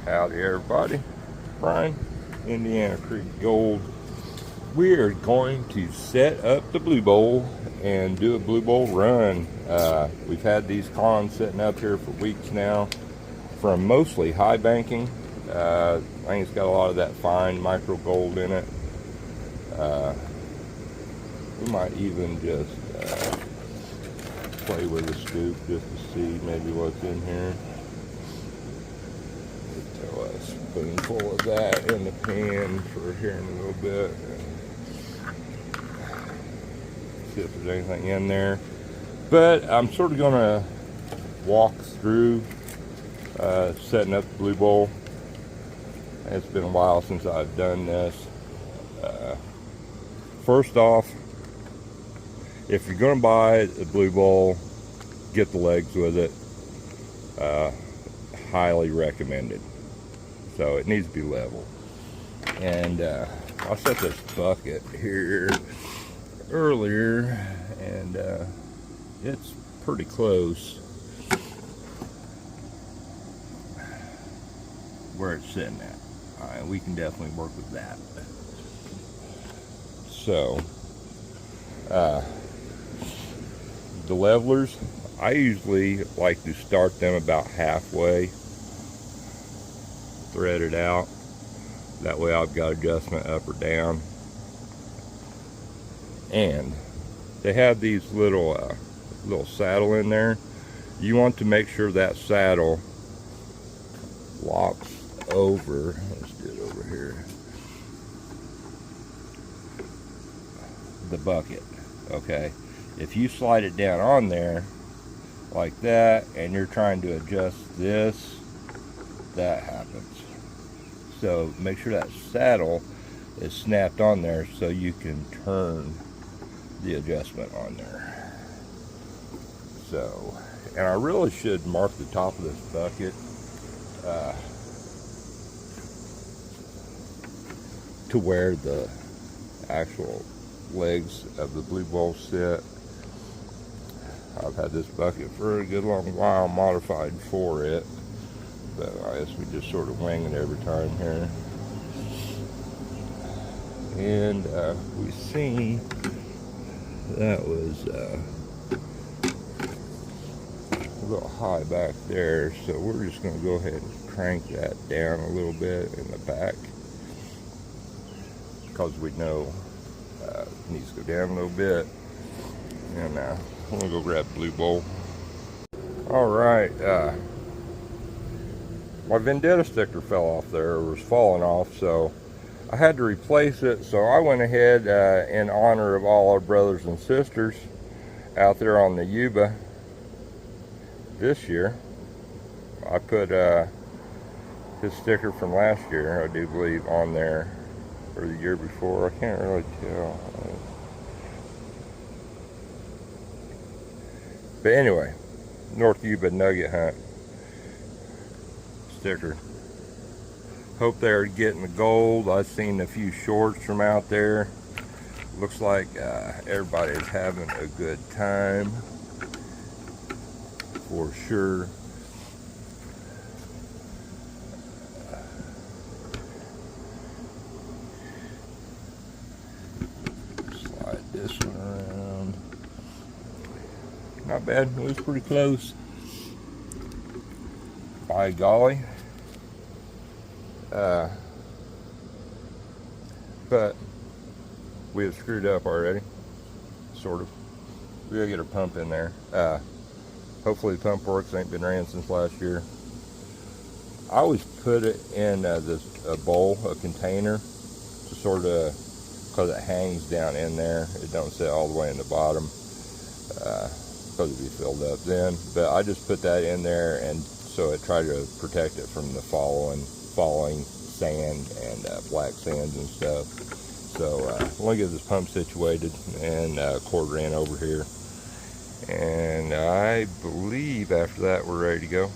Howdy everybody, Brian, Indiana Creek Gold. We are going to set up the Blue Bowl and do a Blue Bowl run. We've had these cons sitting up here for weeks now from mostly high banking. I think it's got a lot of that fine micro gold in it. We might even just play with a scoop just to see maybe what's in here. Throw a spoonful of that in the pan for here in a little bit. See if there's anything in there. But I'm sort of going to walk through setting up the Blue Bowl. It's been a while since I've done this. First off, if you're going to buy the Blue Bowl, get the legs with it. Highly recommended. So it needs to be level. And I set this bucket here earlier, and it's pretty close where it's sitting at. We can definitely work with that. So the levelers, I usually like to start them about halfway, thread it out. That way I've got adjustment up or down. And they have these little saddle in there. You want to make sure that saddle locks over. Let's do it over here. The bucket. Okay. If you slide it down on there like that and you're trying to adjust this, that happens. So make sure that saddle is snapped on there so you can turn the adjustment on there. So, and I really should mark the top of this bucket to where the actual legs of the Blue Bowl sit. I've had this bucket for a good long while modified for it, but I guess we just sort of wing it every time here. And we see that was a little high back there, so we're just going to go ahead and crank that down a little bit in the back, because we know it needs to go down a little bit. And I'm going to go grab Blue Bowl. Alright, my Vendetta sticker fell off there, or was falling off, so I had to replace it. So I went ahead in honor of all our brothers and sisters out there on the Yuba this year. I put his sticker from last year, I do believe, on there, or the year before. I can't really tell. But anyway, North Yuba Nugget Hunt sticker. Hope they're getting the gold. I've seen a few shorts from out there. Looks like everybody's having a good time for sure. Slide this one around. Not bad, it was pretty close. By golly. But we have screwed up already, sort of. We gotta get our pump in there. Hopefully the pump works. Ain't been ran since last year. I always put it in a bowl, a container, to sort of, because it hangs down in there. It don't sit all the way in the bottom, because it'd be filled up then. But I just put that in there, and so it tried to protect it from the falling sand and black sands and stuff. So I'm gonna get this pump situated and cord ran over here, and I believe after that we're ready to go.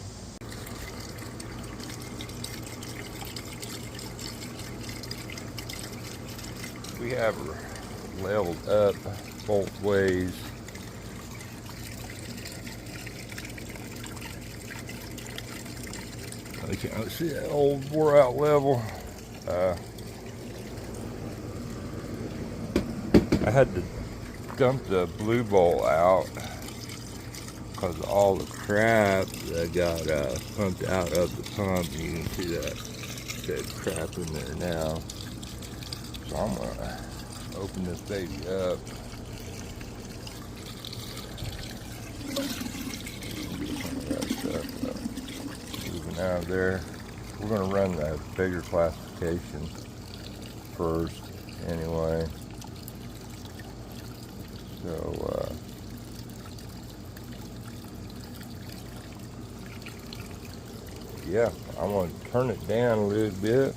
We have leveled up both ways. I can't see that old wore out level. I had to dump the blue bowl out because all the crap that got pumped out of the pump. You can see that crap in there now. So I'm gonna open this baby up. That stuff moving out of there. We're gonna run the bigger classification first anyway. So yeah, I'm gonna turn it down a little bit.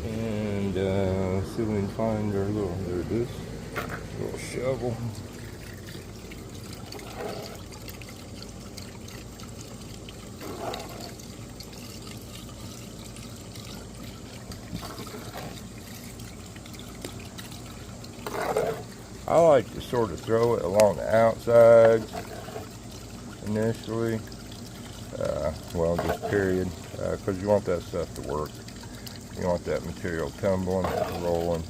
And see if we can find our little, there it is, little shovel. I like to sort of throw it along the outside initially, well, just period, because you want that stuff to work. You want that material tumbling, rolling,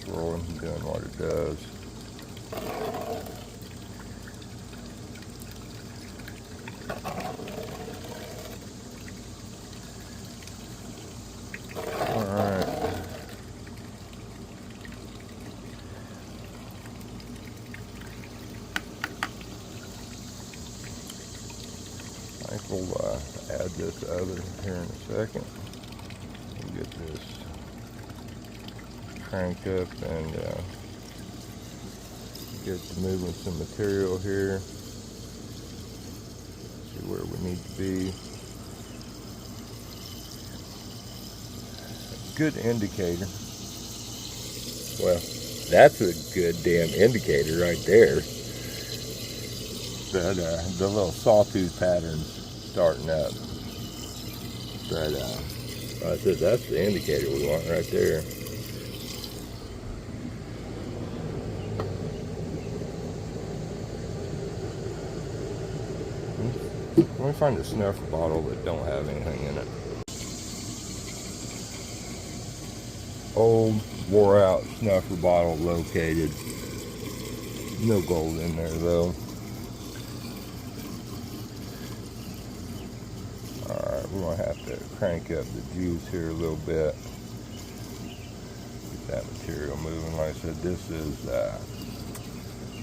swirling, doing what it does. I think we'll add this other here in a second. We'll get this cranked up and get to moving some material here. See where we need to be. Good indicator. Well, that's a good damn indicator right there. But the little sawtooth pattern's starting up. But I said that's the indicator we want right there. Let me find a snuffer bottle that don't have anything in it. Old, wore out snuffer bottle located. No gold in there though. Alright, we're going to have to crank up the juice here a little bit. Get that material moving. Like I said, this is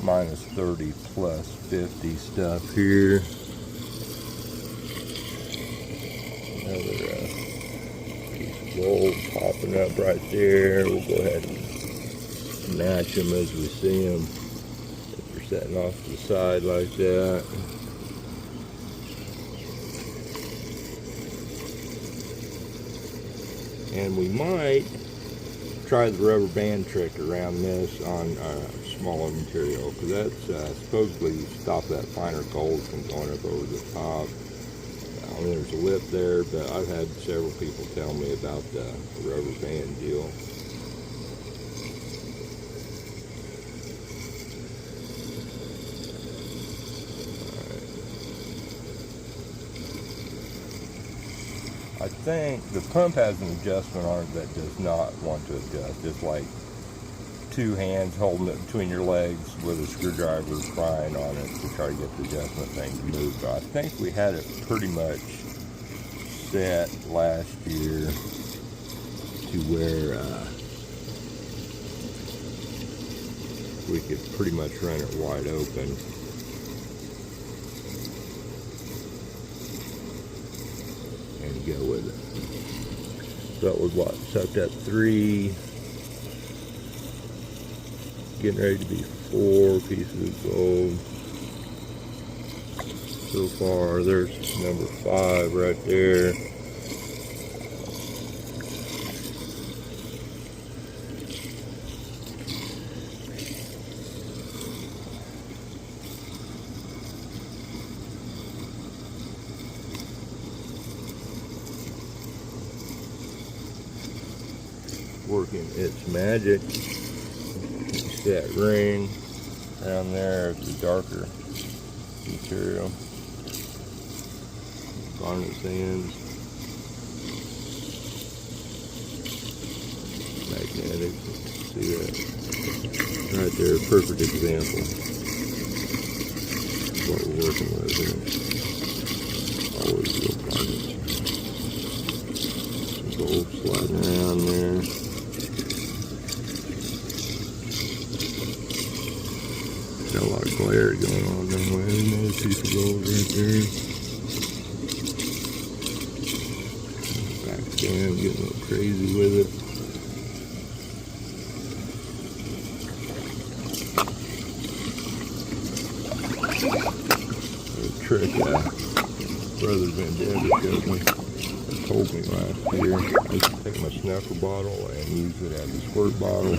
minus 30 plus 50 stuff here. Another piece of gold popping up right there. We'll go ahead and match them as we see them. If they're setting off to the side like that. And we might try the rubber band trick around this on smaller material, because that's supposedly stop that finer gold from going up over the top. There's a lip there, but I've had several people tell me about the rubber band deal. I think the pump has an adjustment on it that does not want to adjust. It's like two hands holding it between your legs with a screwdriver prying on it to try to get the adjustment thing to move. But I think we had it pretty much set last year to where we could pretty much run it wide open. And go with it. So it was what, sucked up 3, getting ready to be 4 pieces of gold. So far, there's number 5 right there. working its magic. You see that ring down there, the darker material. Garnet sands. Magnetic. See that? Right there, perfect example of what we're working with here. Always real garnet. Gold sliding around there. Got a lot of glare going on that way. Another piece of gold right there. Back down, getting a little crazy with it. A trick Brother Van Dander showed me. Told me last year. I used to take my snuffer bottle and use it as a squirt bottle,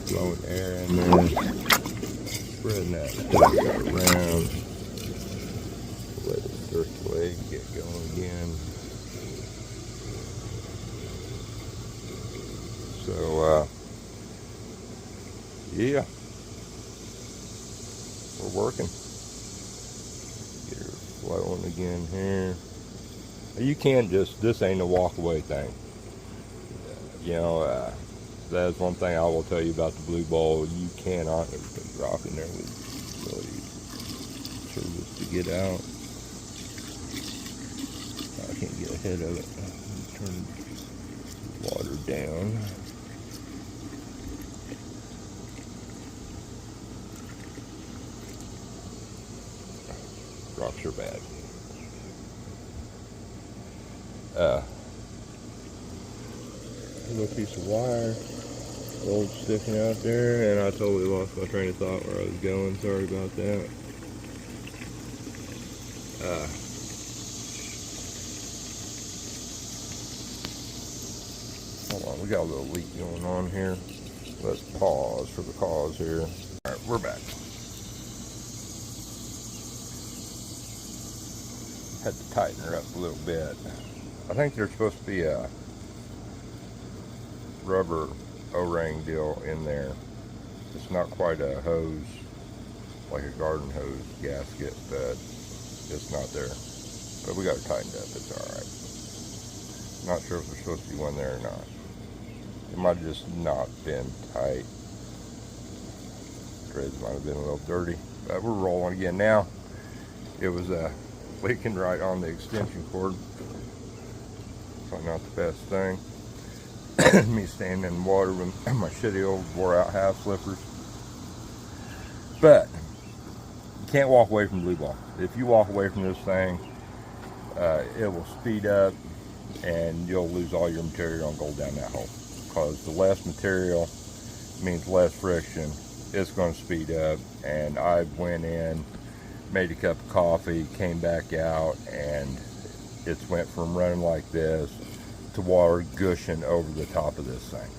blowing air in there, spreading that stuff around, let it circulate, get going again. So, yeah, we're working. Get her flowing again here. You can't just, this ain't a walk away thing. You know, that's one thing I will tell you about the blue bowl. You cannot, there's a rock in there with really service to get out. I can't get ahead of it. Turn the water down. Rocks are bad. A little piece of wire, gold sticking out there, and I totally lost my train of thought where I was going. Sorry about that. Hold on, we got a little leak going on here. Let's pause for the cause here. Alright, we're back. Had to tighten her up a little bit. I think there's supposed to be a rubber O-ring deal in there. It's not quite a hose, like a garden hose gasket, but it's not there. But we got it tightened up, it's alright. Not sure if there's supposed to be one there or not. It might have just not been tight. Threads might have been a little dirty, but we're rolling again now. It was leaking right on the extension cord. Probably not the best thing. Me standing in water with my shitty old wore out half slippers. But you can't walk away from blue ball. If you walk away from this thing, it will speed up and you'll lose all your material and go down that hole. Because the less material means less friction. It's going to speed up. And I went in, made a cup of coffee, came back out, and it's went from running like this to water gushing over the top of this thing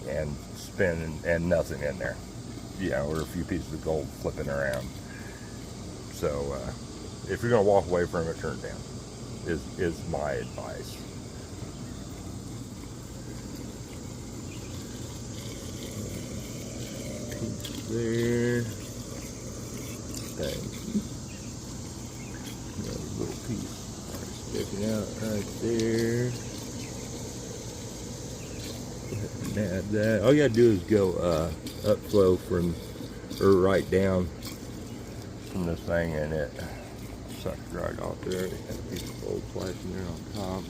and spinning and nothing in there, you know, or a few pieces of gold flipping around. So if you're going to walk away from it, turn it down is my advice. Piece there. Thank you. Another little piece sticking out right there. Add that. All you gotta do is go upflow from, or right down from this thing, and it sucks right off there. Got a piece of gold flashing there on top.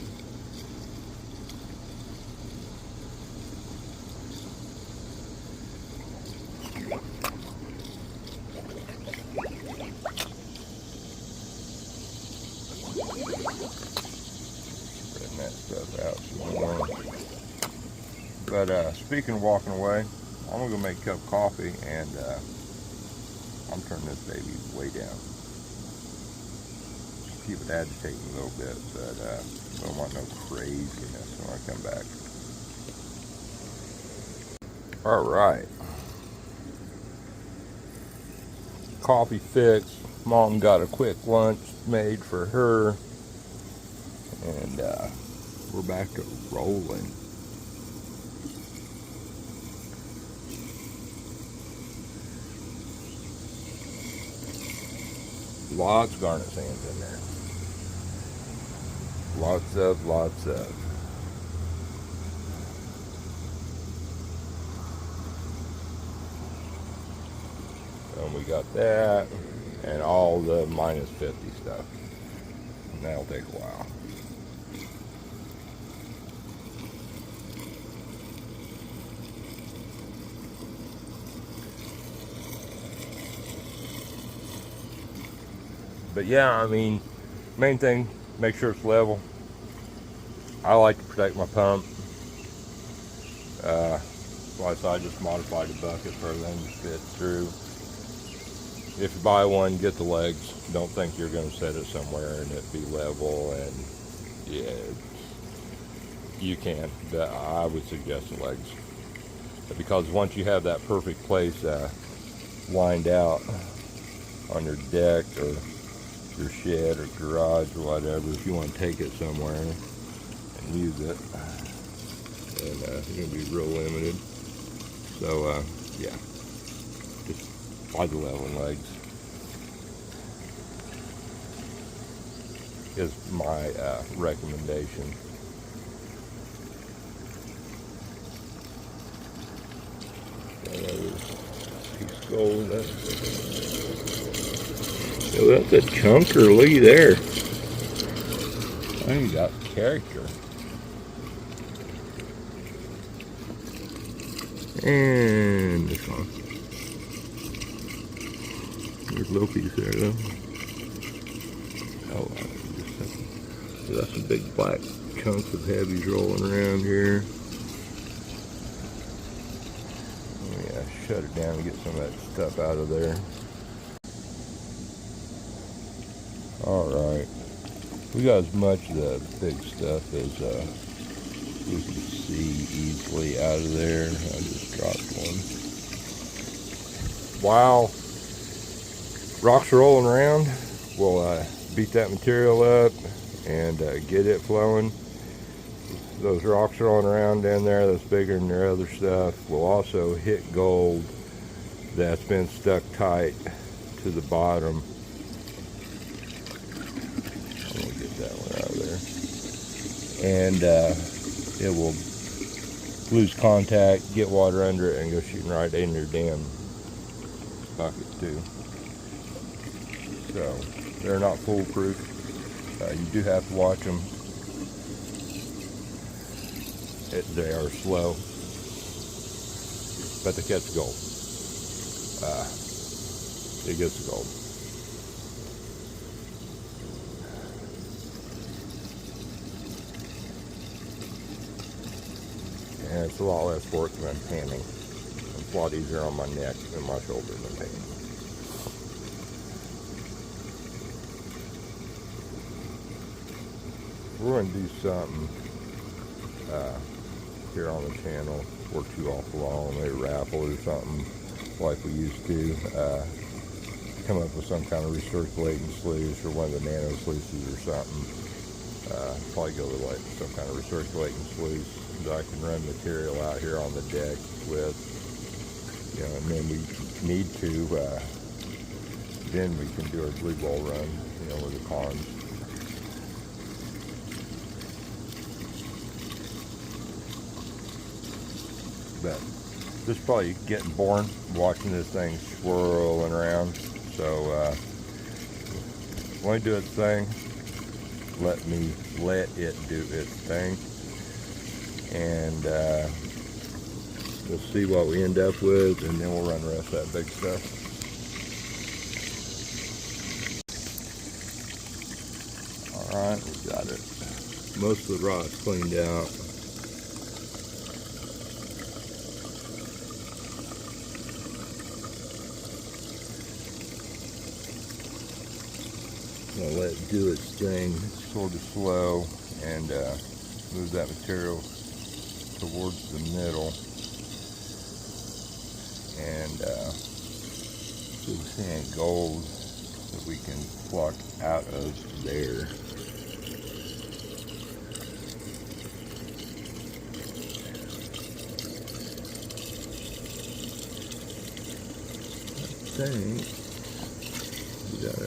Spreading that stuff out some more. But speaking of walking away, I'm gonna go make a cup of coffee, and I'm turning this baby way down. Keep it agitating a little bit, but I don't want no craziness when I come back. All right, coffee fixed. Mom got a quick lunch made for her, and we're back to rolling. Lots of garnet sands in there. Lots of. And we got that, and all the minus 50 stuff. And that'll take a while. But yeah, I mean, main thing, make sure it's level. I like to protect my pump. So I just modified the bucket for everything to fit through. If you buy one, get the legs. Don't think you're going to set it somewhere and it be level. And yeah, you can, but I would suggest the legs. Because once you have that perfect place lined out on your deck or your shed or garage or whatever, if you want to take it somewhere and use it, and you're going to be real limited. So yeah, just buy the leveling legs is my recommendation. Piece of gold. Oh, that's a chunker. Looky there. Oh, you got character. And this one. There's a little piece there though. Oh, so that's some big black chunks of heavies rolling around here. Oh yeah, shut it down and get some of that stuff out of there. Alright. We got as much of the big stuff as we can see easily out of there. I just dropped one. While rocks are rolling around, we'll beat that material up and get it flowing. Those rocks rolling around down there, that's bigger than their other stuff, will also hit gold that's been stuck tight to the bottom. I'm going to get that one out of there. And it will lose contact, get water under it, and go shooting right in your dam bucket too. So they're not foolproof. You do have to watch them. They are slow, but they catch gold. It gets the gold. And it's a lot less work than panning. It's a lot easier on my neck and my shoulders than panning. We're going to do something here on the channel. We're too awful long, maybe raffle or something like we used to. Come up with some kind of recirculating sluice or one of the nano sluices or something. Probably go with like some kind of recirculating sluice that I can run material out here on the deck with, you know, and then we need to, then we can do our blue ball run, you know, with the cons. But this is probably getting boring watching this thing swirling around, so let me do its thing. Let it do its thing, and we'll see what we end up with, and then we'll run the rest of that big stuff. Alright, we got it. Most of the rock's cleaned out. I'm gonna let it do its thing. It's sort of slow, and move that material towards the middle, and see if there's any gold that we can pluck out of there. I think we got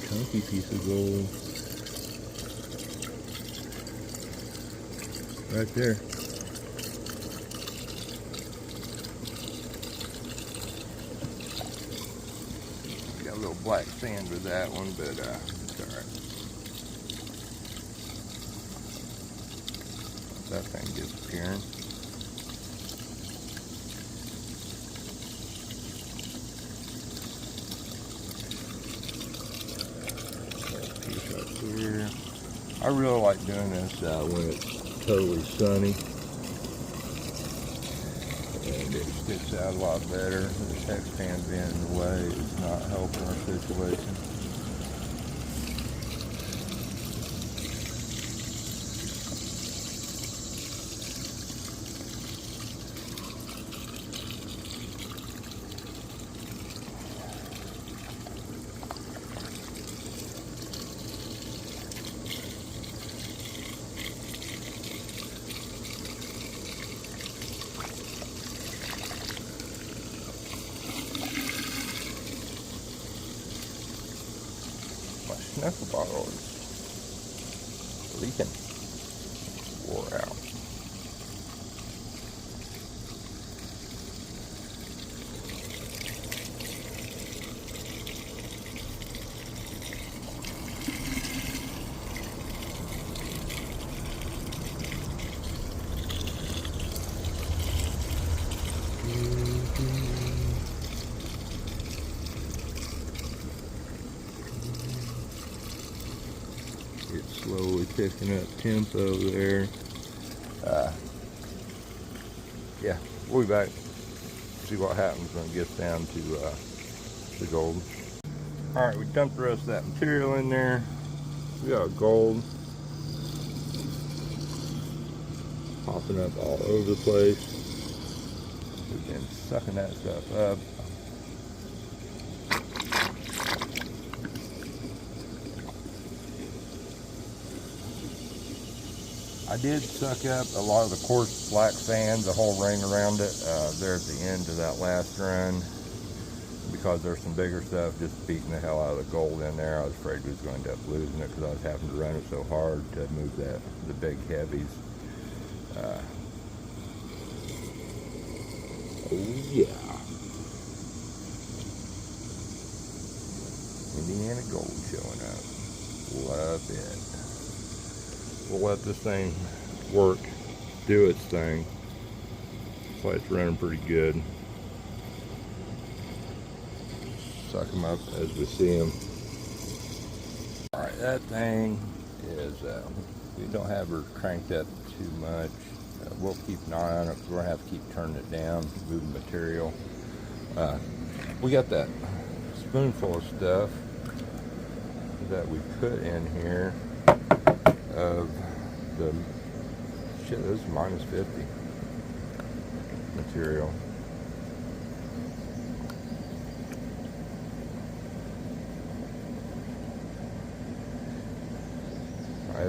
chunky piece of gold. Right there. Got a little black sand with that one, but it's alright. That thing disappearing. Piece up here. I really like doing this when it's totally sunny, and it sticks out a lot better. This hex pan being in the way is not helping our situation. Snuffle bottle is leaking. Wore out. It's slowly picking up tempo there. Yeah, we'll be back. See what happens when it gets down to the gold. Alright, we dumped the rest of that material in there. We got gold popping up all over the place. We've been sucking that stuff up. I did suck up a lot of the coarse black sand, the whole ring around it, there at the end of that last run, because there's some bigger stuff just beating the hell out of the gold in there. I was afraid we was going to end up losing it because I was having to run it so hard to move the big heavies. Oh yeah. Indiana gold showing up. Love it. We'll let this thing work, do its thing. Looks like it's running pretty good. Suck them up as we see them. Alright, that thing is, we don't have her cranked up too much. We'll keep an eye on it. We're going to have to keep turning it down, moving material. We got that spoonful of stuff that we put in here of the shit. This is minus 50 material.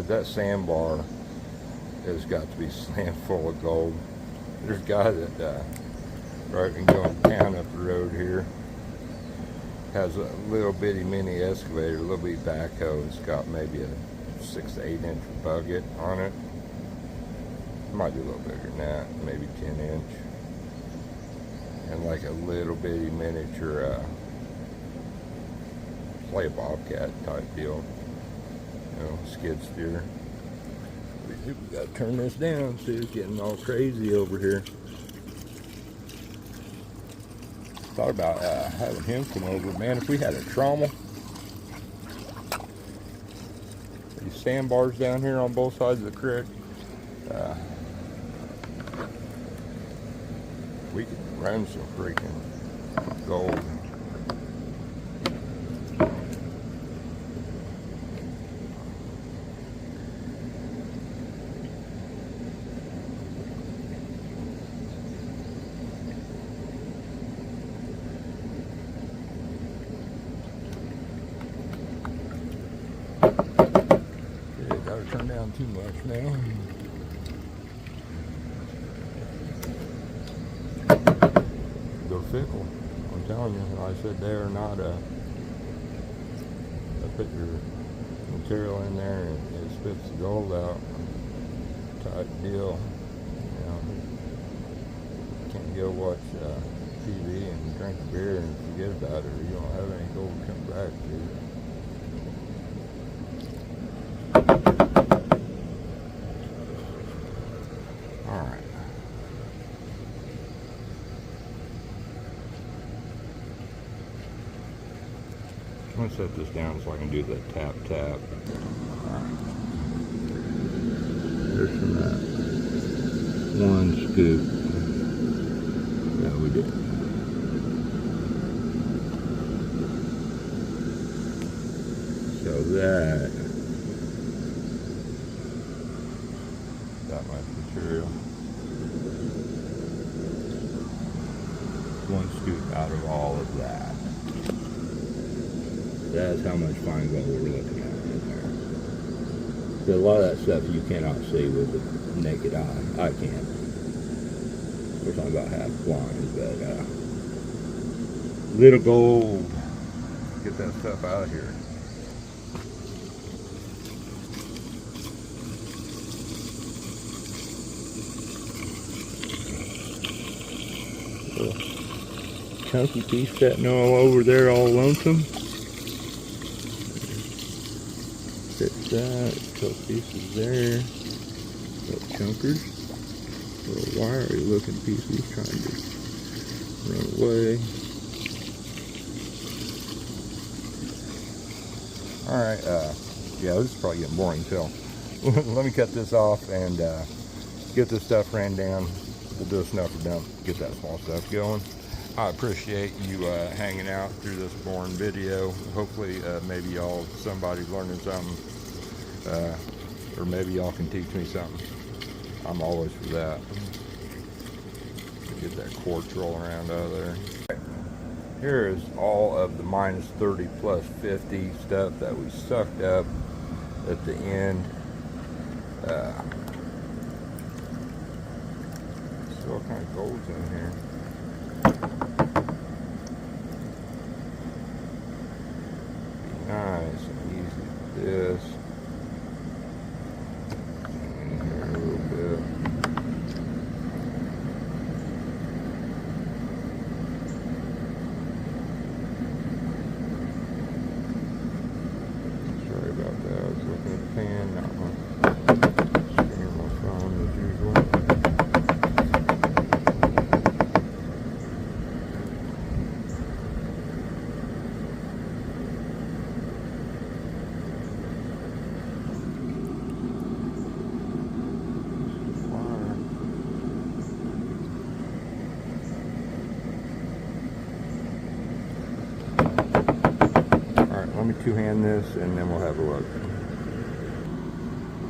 That sandbar has got to be slammed full of gold. There's a guy that right and going down up the road here has a little bitty mini excavator, a little bitty backhoe. It's got maybe a 6 to 8 inch bucket on it. It might be a little bigger than that, maybe 10 inch. And like a little bitty miniature play a bobcat type deal. You know, skid steer. We gotta turn this down, see it's getting all crazy over here. Thought about having him come over. Man, if we had a trommel, these sandbars down here on both sides of the creek, we could run some freaking gold. Turn down too much now. They're fickle. I'm telling you, like I said, they are not a put your material in there and it spits the gold out. Type deal. You know, can't go watch TV and drink a beer and forget about it, or you don't have any gold to come back to. Alright. I'm going to set this down so I can do the tap tap. Alright. There's from that one scoop that we did. So that much material. One scoop out of all of that. That's how much fine gold we're looking at right there. So a lot of that stuff you cannot see with the naked eye. I can't. Of course, I'm about half blind, but little gold. Get that stuff out of here. Little chunky piece sitting all over there, all lonesome. Fix that. A couple pieces there. Little chunkers. Little wiry looking pieces trying to run away. Alright, yeah, this is probably getting boring too. Let me cut this off and get this stuff ran down. We'll do a snuffer dump, get that small stuff going. I appreciate you hanging out through this boring video. Hopefully, maybe y'all, somebody's learning something, or maybe y'all can teach me something. I'm always for that. Get that quartz rolling around out of there. Here is all of the minus 30 plus 50 stuff that we sucked up at the end. So what kind of gold's in here? Be nice and easy with this. In here a little bit. Sorry about that. I was looking at the pan, not my phone as usual. Let me two-hand this and then we'll have a look.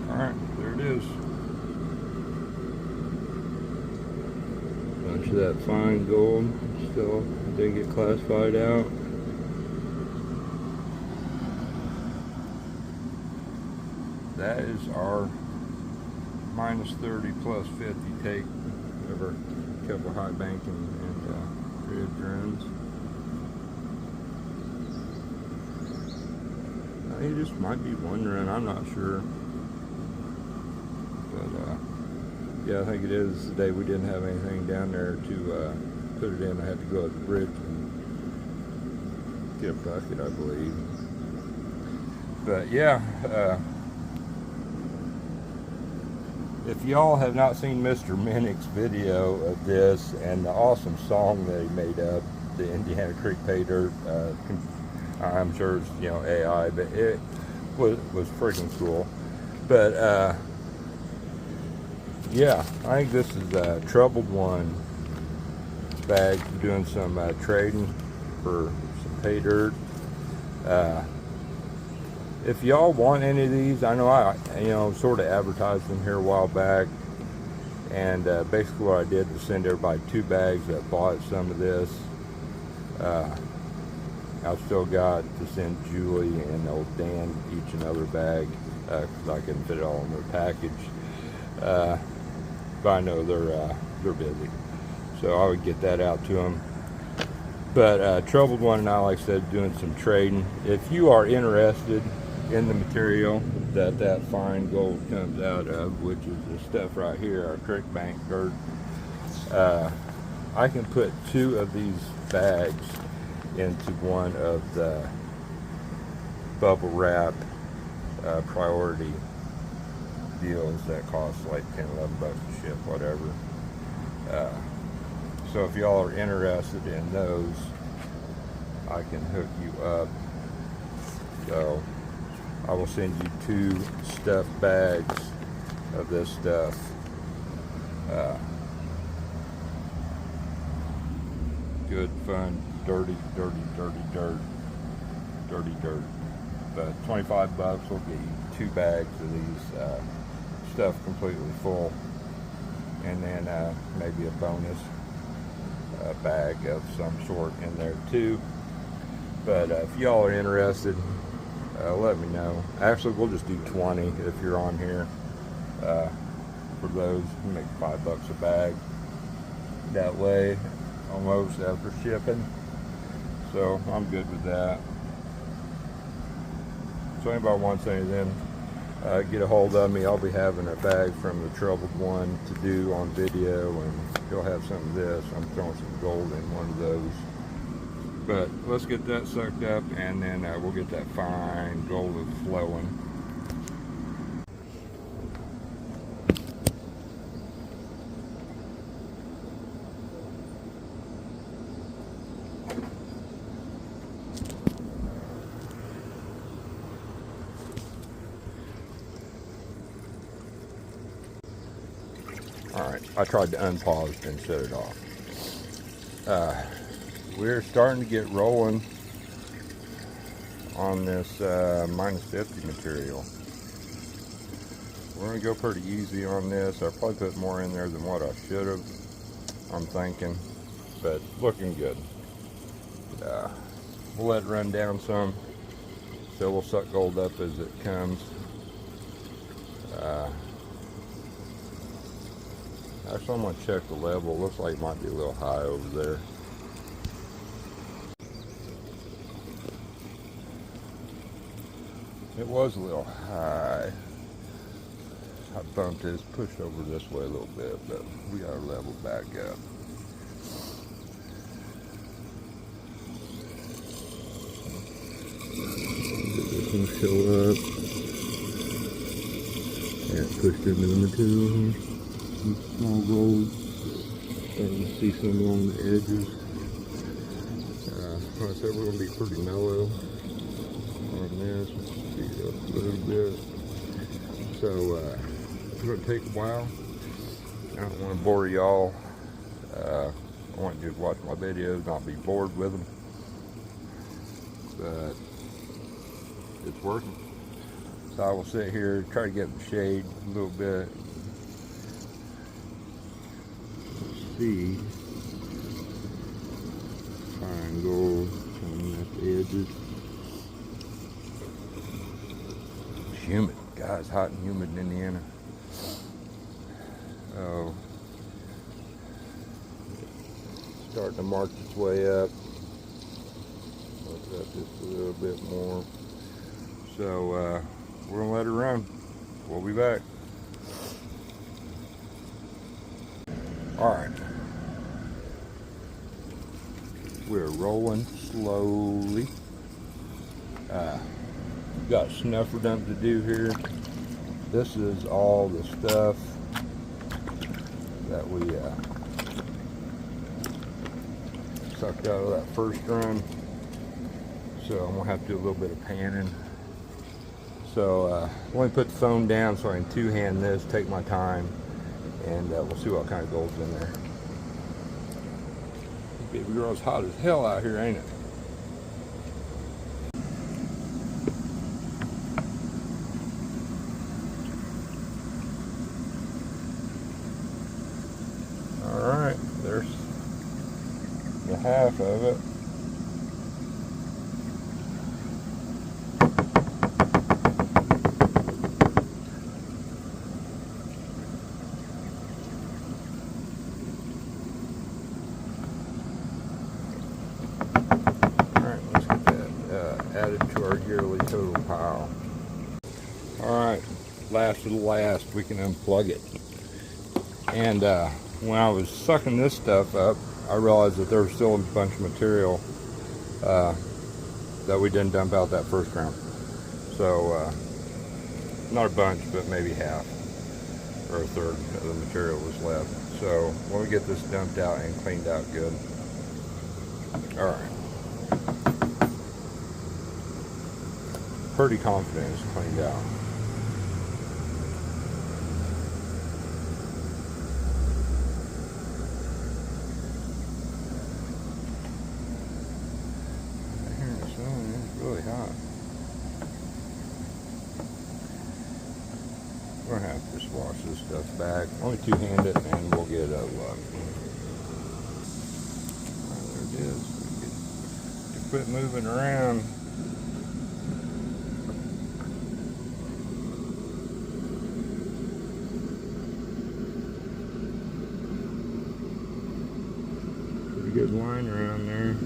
Alright, there it is. Bunch of that fine gold still didn't get classified out. That is our minus 30 plus 50 take of our couple Highbanker and dredge runs. You just might be wondering, I'm not sure, but yeah, I think it is the day we didn't have anything down there to put it in. I had to go up the bridge and get a bucket, I believe. But yeah, if y'all have not seen Mr. Minnick's video of this and the awesome song that he made up, the Indiana Creek Pay Dirt, I'm sure it's, you know, AI, but it was freaking cool. But yeah, I think this is a Troubled One bag, doing some trading for some pay dirt. If y'all want any of these, I know I sort of advertised them here a while back, and basically what I did was send everybody 2 bags that bought some of this. I've still got to send Julie and old Dan each another bag because I couldn't fit it all in their package. But I know they're busy, so I would get that out to them. But Troubled One and I, like I said, doing some trading. If you are interested in the material that fine gold comes out of, which is this stuff right here, our creek bank dirt, I can put 2 of these bags into one of the bubble wrap priority deals that cost like 10-11 bucks a ship, whatever. So if y'all are interested in those, I can hook you up. So I will send you 2 stuffed bags of this stuff. Good, fun, dirty dirt. But 25 bucks will get you 2 bags of these stuff completely full, and then maybe a bonus bag of some sort in there too. But if y'all are interested, let me know. Actually, we'll just do 20 if you're on here. For those, you make 5 bucks a bag that way, almost, after shipping. So I'm good with that. So anybody wants anything, get a hold of me. I'll be having a bag from the Troubled One to do on video, and you'll have some of this. I'm throwing some gold in one of those. But let's get that sucked up, and then we'll get that fine gold flowing. Alright, I tried to unpause and shut it off. We're starting to get rolling on this minus 50 material. We're going to go pretty easy on this. I probably put more in there than what I should have, I'm thinking, but looking good. We'll let it run down some, so we'll suck gold up as it comes. Actually, I'm going to check the level. Looks like it might be a little high over there. It was a little high. I bumped this, pushed over this way a little bit, but we got to level back up. This one show up. Yeah, pushed into the material here. Some small rolls. And you see some along the edges. Like I said, we're going to be pretty mellow on this. Speed up a little bit. So it's going to take a while. I don't want to bore y'all. I want you to watch my videos, not be bored with them. But it's working. So I will sit here, try to get in the shade a little bit. See fine gold coming at the edges. It's humid, guys, hot and humid in Indiana. Oh, starting to march its way up. Look up just a little bit more. So we're gonna let it run. We'll be back. All right. We're rolling slowly. Got a snuffer dump to do here. This is all the stuff that we sucked out of that first run. So I'm gonna have to do a little bit of panning. So let me put the phone down so I can two-hand this, take my time, and we'll see what kind of gold's in there. Baby girl's hot as hell out here, ain't it? Alright, there's the half of it. it to our yearly total pile. Alright, last of the last, we can unplug it. And when I was sucking this stuff up, I realized that there was still a bunch of material that we didn't dump out that first round. So, not a bunch, but maybe half or a third of the material was left. So, when we get this dumped out and cleaned out good. Alright. Pretty confident it's cleaned out. It's really hot. We're gonna have to just wash this stuff back. Only two-hand it and we'll get a look. There it is. We can quit moving around. Pretty good line around there.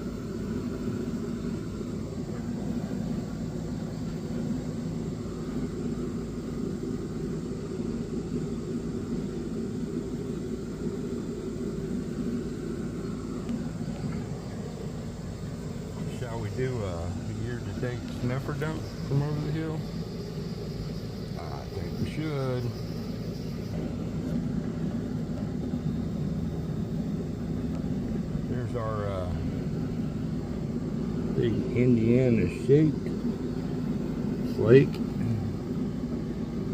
Shall we do a year-to-date sniffer dump from over the hill? I think we should. There's our big Indiana shaped flake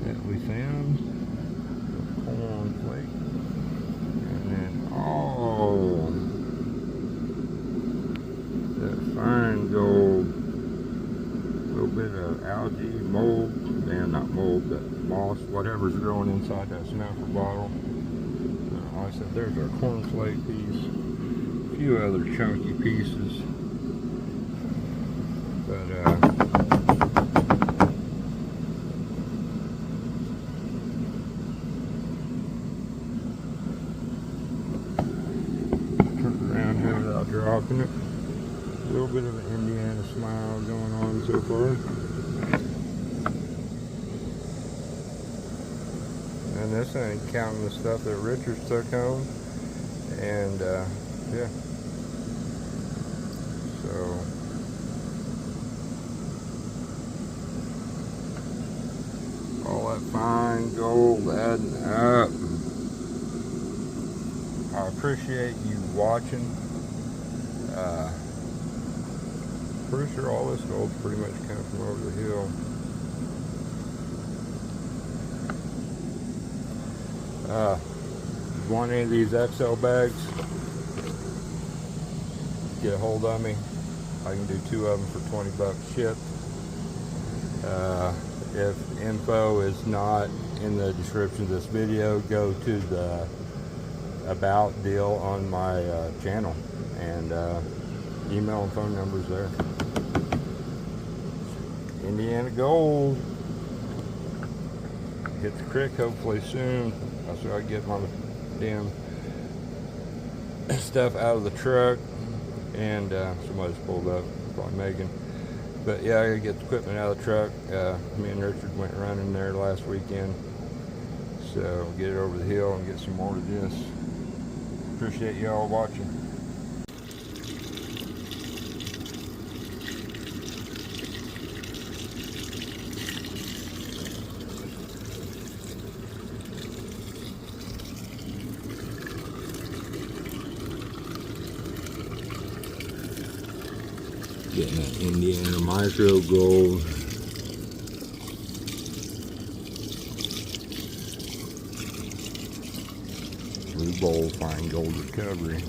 that we found. Corn flake. And then all that fine gold, a little bit of algae, mold, and not mold, but moss, whatever's growing inside that snapper bottle. Like I said, there's our cornflake piece, a few other chunky pieces, but turn it around here without dropping it. A little bit of an Indiana smile going on so far. And this ain't counting the stuff that Richards took home. And yeah. So all that fine gold adding up. I appreciate you watching. Pretty sure all this gold's pretty much come from over the hill. Want any of these XL bags? Get a hold of me. I can do 2 of them for 20 bucks shipped. If info is not in the description of this video, go to the about deal on my channel, and email and phone numbers there. Indiana gold. Hit the creek hopefully soon. That's where I get my damn stuff out of the truck. And somebody's pulled up, probably Megan. But yeah, I gotta get the equipment out of the truck. Me and Richard went running there last weekend. So get it over the hill and get some more of this. Appreciate y'all watching. Getting that Indiana micro gold. Blue bowl fine gold recovery.